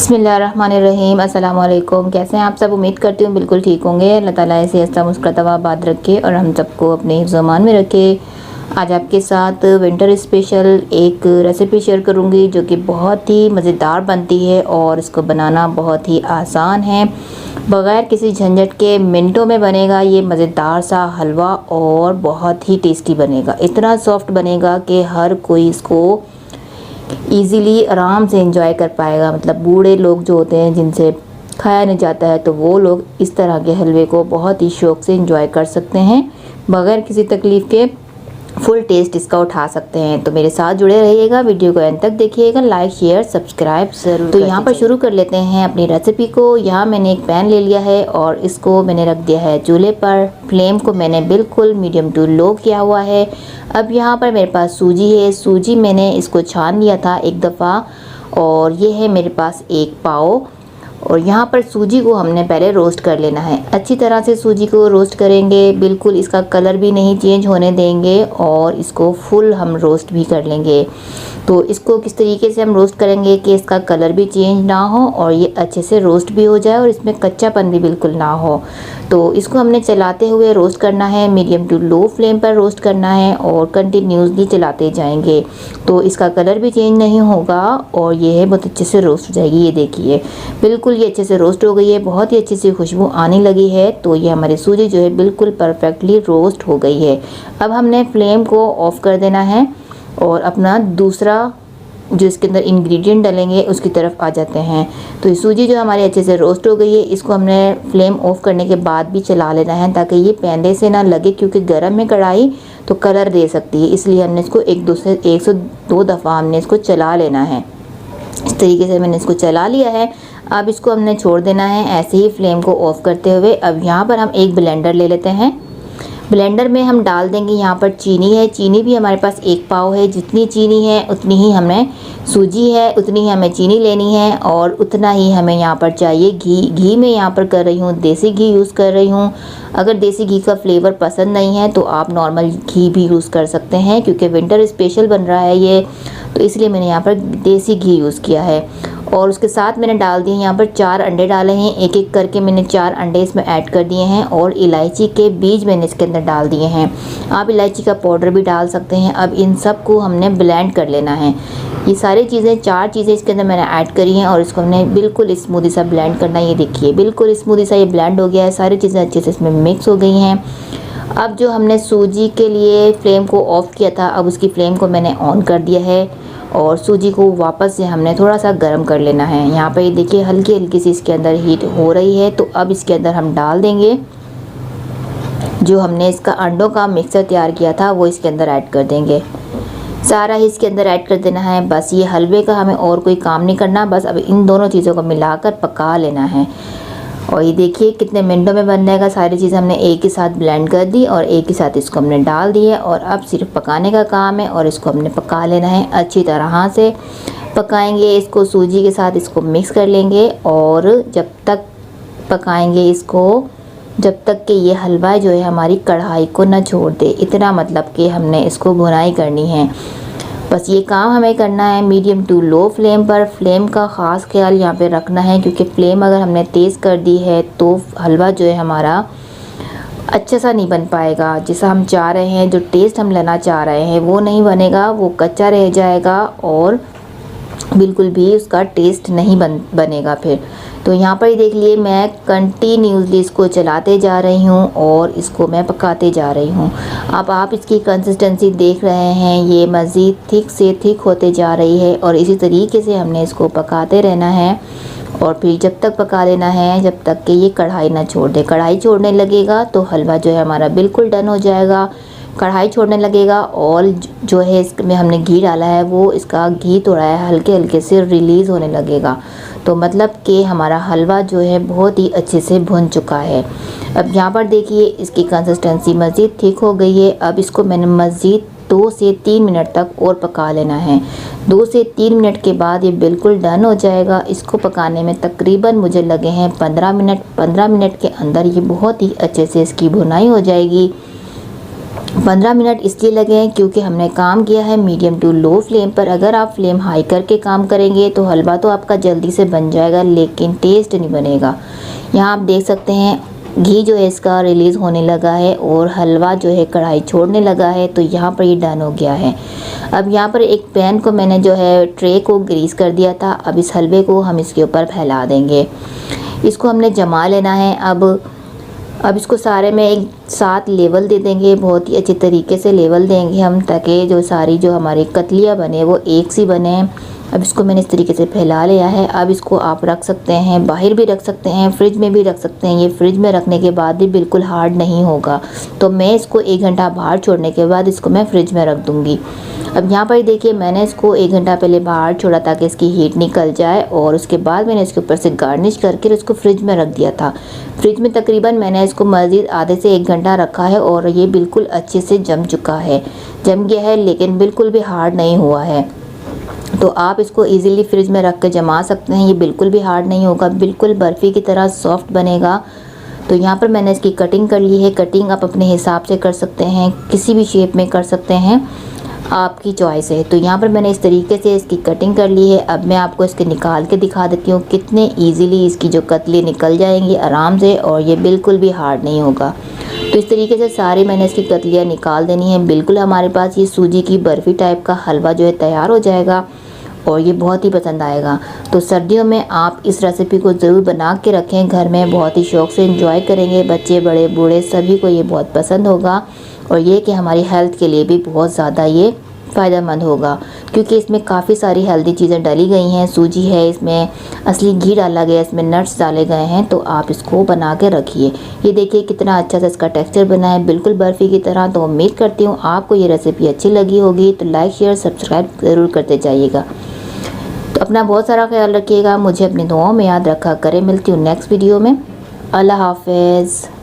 बिस्मिल्लाहिर्रहमानिर्रहीम। अस्सलाम वालेकुम। कैसे हैं आप सब? उम्मीद करती हूँ बिल्कुल ठीक होंगे। अल्लाह ताला ऐसे हंसता मुस्कुराता हुआ आबाद रखे और हम सबको अपने हिफ्ज़-ओ-अमान में रखे। आज आपके साथ विंटर स्पेशल एक रेसिपी शेयर करूँगी जो कि बहुत ही मज़ेदार बनती है और इसको बनाना बहुत ही आसान है। बग़ैर किसी झंझट के मिनटों में बनेगा ये मज़ेदार सा हलवा और बहुत ही टेस्टी बनेगा। इतना सॉफ्ट बनेगा कि हर कोई इसको ईज़िली आराम से एंजॉय कर पाएगा। मतलब बूढ़े लोग जो होते हैं जिनसे खाया नहीं जाता है तो वो लोग इस तरह के हलवे को बहुत ही शौक़ से एंजॉय कर सकते हैं। बग़ैर किसी तकलीफ़ के फुल टेस्ट इसका उठा सकते हैं। तो मेरे साथ जुड़े रहिएगा, वीडियो को एंड तक देखिएगा, लाइक शेयर सब्सक्राइब ज़रूर। तो यहाँ पर शुरू कर लेते हैं अपनी रेसिपी को। यहाँ मैंने एक पैन ले लिया है और इसको मैंने रख दिया है चूल्हे पर। फ्लेम को मैंने बिल्कुल मीडियम टू लो किया हुआ है। अब यहाँ पर मेरे पास सूजी है। सूजी मैंने इसको छान लिया था एक दफ़ा और ये है मेरे पास 1 पाव। और यहाँ पर सूजी को हमने पहले रोस्ट कर लेना है। अच्छी तरह से सूजी को रोस्ट करेंगे, बिल्कुल इसका कलर भी नहीं चेंज होने देंगे और इसको फुल हम रोस्ट भी कर लेंगे। तो इसको किस तरीके से हम रोस्ट करेंगे कि इसका कलर भी चेंज ना हो और ये अच्छे से रोस्ट भी हो जाए और इसमें कच्चापन भी बिल्कुल ना हो। तो इसको हमने चलाते हुए रोस्ट करना है, मीडियम टू लो फ्लेम पर रोस्ट करना है और कंटिन्यूसली चलाते जाएंगे। तो इसका कलर भी चेंज नहीं होगा और ये है बहुत अच्छे से रोस्ट हो जाएगी। ये देखिए बिल्कुल ये अच्छे से रोस्ट हो गई है, बहुत ही अच्छी सी खुशबू आने लगी है। तो ये हमारी सूजी जो है बिल्कुल परफेक्टली रोस्ट हो गई है। अब हमने फ्लेम को ऑफ कर देना है और अपना दूसरा जो इसके अंदर इंग्रेडिएंट डालेंगे उसकी तरफ आ जाते हैं। तो ये सूजी जो हमारी अच्छे से रोस्ट हो गई है, इसको हमने फ्लेम ऑफ करने के बाद भी चला लेना है ताकि ये पहले से ना लगे, क्योंकि गर्म में कढ़ाई तो कलर दे सकती है। इसलिए हमने इसको 1 से 2 दफ़ा हमने इसको चला लेना है। इस तरीके से मैंने इसको चला लिया है। अब इसको हमने छोड़ देना है ऐसे ही फ्लेम को ऑफ करते हुए। अब यहाँ पर हम एक ब्लेंडर ले लेते हैं। ब्लेंडर में हम डाल देंगे यहाँ पर चीनी है। चीनी भी हमारे पास 1 पाव है। जितनी चीनी है उतनी ही हमें सूजी है, उतनी ही हमें चीनी लेनी है और उतना ही हमें यहाँ पर चाहिए घी। घी मैं यहाँ पर कर रही हूँ देसी घी यूज़ कर रही हूँ। अगर देसी घी का फ्लेवर पसंद नहीं है तो आप नॉर्मल घी भी यूज़ कर सकते हैं, क्योंकि विंटर स्पेशल बन रहा है ये, तो इसलिए मैंने यहाँ पर देसी घी यूज़ किया है। और उसके साथ मैंने डाल दिए यहाँ पर 4 अंडे डाले हैं। एक एक करके मैंने 4 अंडे इसमें ऐड कर दिए हैं और इलायची के बीज मैंने इसके अंदर डाल दिए हैं। आप इलायची का पाउडर भी डाल सकते हैं। अब इन सब को हमने ब्लेंड कर लेना है। ये सारी चीज़ें 4 चीज़ें इसके अंदर मैंने ऐड करी हैं और इसको हमने बिल्कुल स्मूदी सा ब्लेंड करना है। ये देखिए बिल्कुल स्मूदी सा ये ब्लेंड हो गया है। सारी चीज़ें अच्छे से इसमें मिक्स हो गई हैं। अब जो हमने सूजी के लिए फ्लेम को ऑफ़ किया था, अब उसकी फ्लेम को मैंने ऑन कर दिया है और सूजी को वापस से हमने थोड़ा सा गर्म कर लेना है। यहाँ पर ये देखिए हल्की हल्की सी इसके अंदर हीट हो रही है। तो अब इसके अंदर हम डाल देंगे जो हमने इसका अंडों का मिक्सर तैयार किया था, वो इसके अंदर ऐड कर देंगे। सारा ही इसके अंदर ऐड कर देना है। बस ये हलवे का हमें और कोई काम नहीं करना, बस अब इन दोनों चीज़ों को मिलाकर पका लेना है। और ये देखिए कितने मिनटों में बन जाएगा। सारी चीज़ें हमने एक ही साथ ब्लेंड कर दी और एक ही साथ इसको हमने डाल दी है और अब सिर्फ पकाने का काम है और इसको हमने पका लेना है। अच्छी तरह से पकाएंगे इसको, सूजी के साथ इसको मिक्स कर लेंगे और जब तक पकाएंगे इसको जब तक कि ये हलवा जो है हमारी कढ़ाई को ना छोड़ दे। इतना मतलब कि हमने इसको भुनाई करनी है। बस ये काम हमें करना है मीडियम टू लो फ्लेम पर। फ्लेम का ख़ास ख्याल यहाँ पे रखना है, क्योंकि फ्लेम अगर हमने तेज़ कर दी है तो हलवा जो है हमारा अच्छा सा नहीं बन पाएगा। जैसा हम चाह रहे हैं, जो टेस्ट हम लेना चाह रहे हैं वो नहीं बनेगा, वो कच्चा रह जाएगा और बिल्कुल भी उसका टेस्ट नहीं बनेगा फिर। तो यहाँ पर ही देख लिए मैं कंटिन्यूसली इसको चलाते जा रही हूँ और इसको मैं पकाते जा रही हूँ। अब आप इसकी कंसिस्टेंसी देख रहे हैं, ये मज़ीद थिक से थिक होते जा रही है और इसी तरीके से हमने इसको पकाते रहना है और फिर जब तक पका लेना है जब तक कि ये कढ़ाई ना छोड़ दे। कढ़ाई छोड़ने लगेगा तो हलवा जो है हमारा बिल्कुल डन हो जाएगा। कढ़ाई छोड़ने लगेगा और जो है इसमें हमने घी डाला है वो इसका घी थोड़ा है हल्के हल्के से रिलीज़ होने लगेगा। तो मतलब कि हमारा हलवा जो है बहुत ही अच्छे से भुन चुका है। अब यहाँ पर देखिए इसकी कंसिस्टेंसी मज़ीद ठीक हो गई है। अब इसको मैंने मज़ीद 2 से 3 मिनट तक और पका लेना है। 2 से 3 मिनट के बाद ये बिल्कुल डन हो जाएगा। इसको पकाने में तकरीबन मुझे लगे हैं 15 मिनट। 15 मिनट के अंदर ये बहुत ही अच्छे से इसकी भुनाई हो जाएगी 15 मिनट इसलिए लगे हैं क्योंकि हमने काम किया है मीडियम टू लो फ्लेम पर। अगर आप फ्लेम हाई करके काम करेंगे तो हलवा तो आपका जल्दी से बन जाएगा लेकिन टेस्ट नहीं बनेगा। यहाँ आप देख सकते हैं घी जो है इसका रिलीज़ होने लगा है और हलवा जो है कढ़ाई छोड़ने लगा है, तो यहाँ पर ये डन हो गया है। अब यहाँ पर एक पैन को मैंने जो है ट्रे को ग्रीस कर दिया था। अब इस हलवे को हम इसके ऊपर फैला देंगे, इसको हमने जमा लेना है। अब इसको सारे में एक साथ लेवल दे देंगे, बहुत ही अच्छे तरीके से लेवल देंगे हम, ताकि जो सारी जो हमारी कतलियाँ बने वो एक सी बने। अब इसको मैंने इस तरीके से फैला लिया है। अब इसको आप रख सकते हैं, बाहर भी रख सकते हैं, फ्रिज में भी रख सकते हैं। ये फ्रिज में रखने के बाद भी बिल्कुल हार्ड नहीं होगा, तो मैं इसको 1 घंटा बाहर छोड़ने के बाद इसको मैं फ्रिज में रख दूँगी। अब यहाँ पर देखिए मैंने इसको 1 घंटा पहले बाहर छोड़ा ताकि इसकी हीट निकल जाए, और उसके बाद मैंने इसके ऊपर से गार्निश करके इसको फ्रिज में रख दिया था। फ्रिज में तकरीबन मैंने इसको मज़ीद आधे से 1 घंटा रखा है और ये बिल्कुल अच्छे से जम चुका है, जम गया है लेकिन बिल्कुल भी हार्ड नहीं हुआ है। तो आप इसको इजीली फ्रिज में रख के जमा सकते हैं, ये बिल्कुल भी हार्ड नहीं होगा, बिल्कुल बर्फ़ी की तरह सॉफ्ट बनेगा। तो यहाँ पर मैंने इसकी कटिंग कर ली है। कटिंग आप अपने हिसाब से कर सकते हैं, किसी भी शेप में कर सकते हैं, आपकी चॉइस है। तो यहाँ पर मैंने इस तरीके से इसकी कटिंग कर ली है। अब मैं आपको इसके निकाल के दिखा देती हूँ कितने इजीली इसकी जो कतली निकल जाएंगी आराम से, और ये बिल्कुल भी हार्ड नहीं होगा। तो इस तरीके से सारी मैंने इसकी कतलियाँ निकाल देनी है। बिल्कुल हमारे पास ये सूजी की बर्फ़ी टाइप का हलवा जो है तैयार हो जाएगा और ये बहुत ही पसंद आएगा। तो सर्दियों में आप इस रेसिपी को ज़रूर बना के रखें घर में, बहुत ही शौक़ से एंजॉय करेंगे बच्चे बड़े बूढ़े सभी को ये बहुत पसंद होगा। और ये कि हमारी हेल्थ के लिए भी बहुत ज़्यादा ये फ़ायदेमंद होगा, क्योंकि इसमें काफ़ी सारी हेल्दी चीज़ें डाली गई हैं। सूजी है, इसमें असली घी डाला गया है, इसमें नट्स डाले गए हैं। तो आप इसको बना के रखिए। ये देखिए कितना अच्छा सा इसका टेक्सचर बना है, बिल्कुल बर्फ़ी की तरह। तो उम्मीद करती हूँ आपको ये रेसिपी अच्छी लगी होगी। तो लाइक शेयर सब्सक्राइब ज़रूर करते जाइएगा। तो अपना बहुत सारा ख्याल रखिएगा, मुझे अपनी दुआओं में याद रखा करें। मिलती हूँ नेक्स्ट वीडियो में। अल्लाह हाफ़िज़।